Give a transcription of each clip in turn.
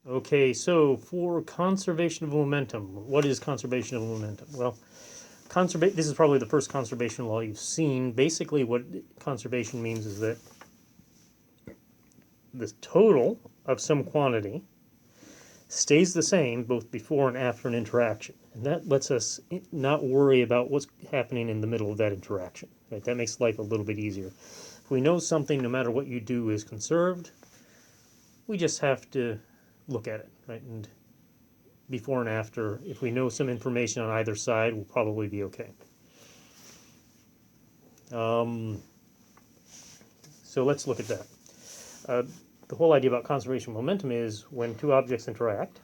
Okay, so for conservation of momentum, what is conservation of momentum? Well, this is probably the first conservation law you've seen. Basically, what conservation means is that the total of some quantity stays the same both before and after an interaction. And that lets us not worry about what's happening in the middle of that interaction. Right? That makes life a little bit easier. If we know something, no matter what you do, is conserved, we just have to look at it, right? And before and after, if we know some information on either side, we'll probably be okay. So let's look at that. The whole idea about conservation of momentum is when two objects interact,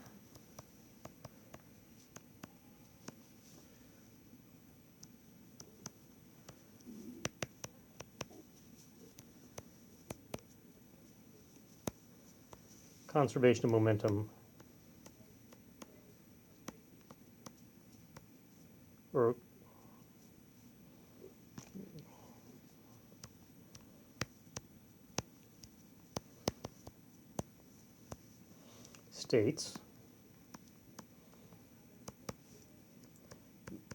conservation of momentum, or states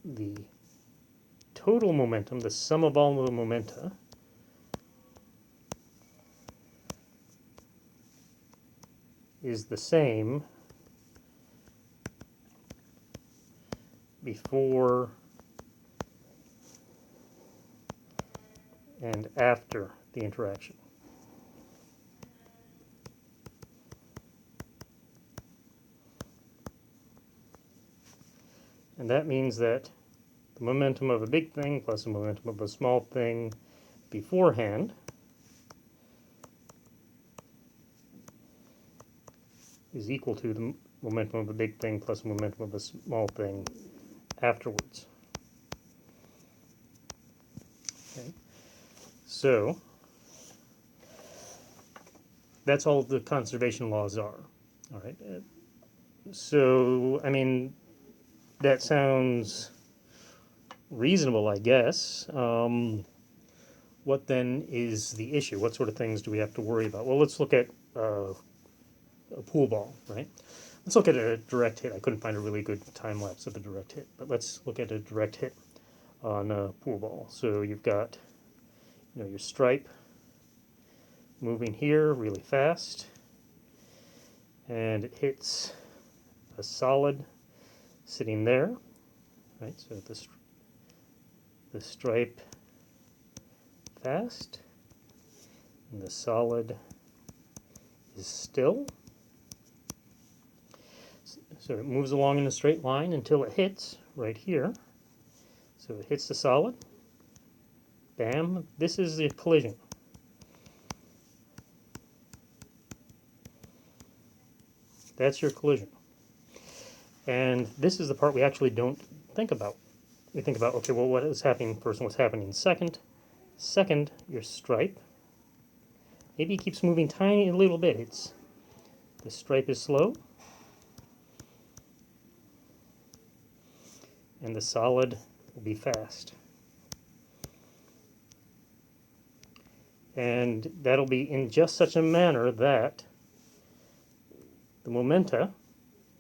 the total momentum, the sum of all the momenta, is the same before and after the interaction. And that means that the momentum of a big thing plus the momentum of a small thing beforehand is equal to the momentum of a big thing plus the momentum of a small thing afterwards. Okay. So that's all the conservation laws are. All right. So, I mean, that sounds reasonable, I guess. What then is the issue? What sort of things do we have to worry about? Well, let's look at a pool ball, right? Let's look at a direct hit. I couldn't find a really good time lapse of a direct hit, but let's look at a direct hit on a pool ball. So you've got, your stripe moving here really fast, and it hits a solid sitting there, right? So the stripe fast, and the solid is still. So it moves along in a straight line until it hits right here. So it hits the solid. Bam. This is the collision. That's your collision. And this is the part we actually don't think about. We think about, okay, well, what is happening first and what's happening second. Second, your stripe. Maybe it keeps moving tiny a little bit. The stripe is slow. And the solid will be fast. And that'll be in just such a manner that the momenta,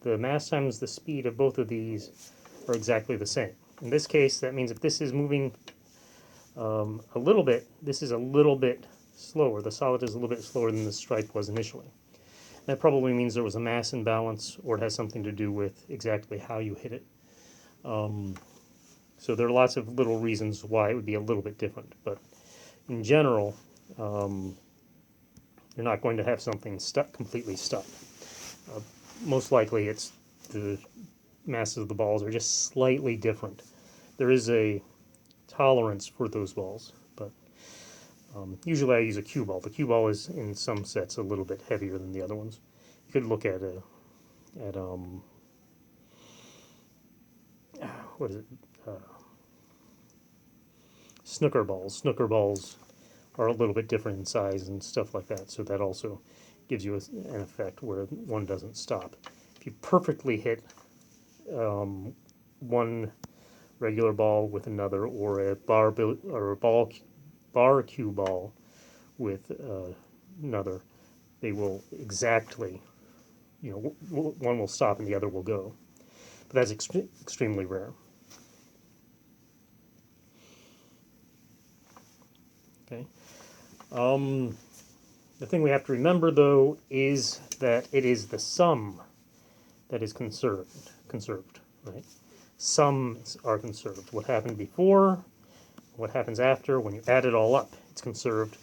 the mass times the speed of both of these, are exactly the same. In this case, that means if this is moving a little bit, this is a little bit slower. The solid is a little bit slower than the stripe was initially. That probably means there was a mass imbalance, or it has something to do with exactly how you hit it. So there are lots of little reasons why it would be a little bit different, but in general, you're not going to have something completely stuck. Most likely it's the masses of the balls are just slightly different. There is a tolerance for those balls, but usually I use a cue ball. The cue ball is in some sets a little bit heavier than the other ones. You could look at what is it? Snooker balls. Snooker balls are a little bit different in size and stuff like that, so that also gives you an effect where one doesn't stop. If you perfectly hit one regular ball with another, or a bar cue ball with another, they will exactly one will stop and the other will go. But that's extremely rare. Okay. The thing we have to remember, though, is that it is the sum that is conserved, right? Sums are conserved. What happened before, what happens after, when you add it all up, it's conserved,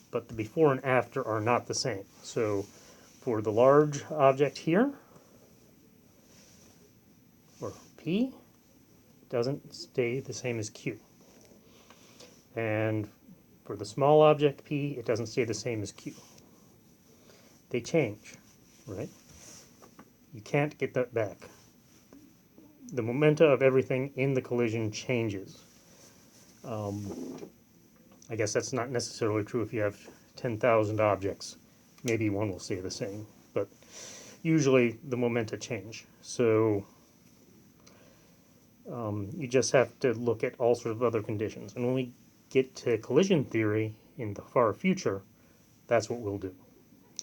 but the before and after are not the same. So for the large object here, or P, doesn't stay the same as Q. And for the small object P, it doesn't stay the same as Q. They change, right? You can't get that back. The momenta of everything in the collision changes. I guess that's not necessarily true if you have 10,000 objects. Maybe one will stay the same, but usually the momenta change. So you just have to look at all sorts of other conditions. And when we get to collision theory in the far future, that's what we'll do.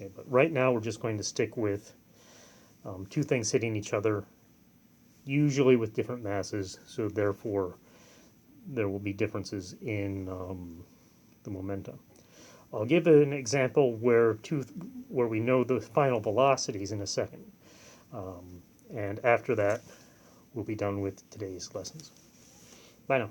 Okay, but right now we're just going to stick with two things hitting each other, usually with different masses, so therefore there will be differences in the momenta. I'll give an example where we know the final velocities in a second. And after that, we'll be done with today's lessons. Bye now.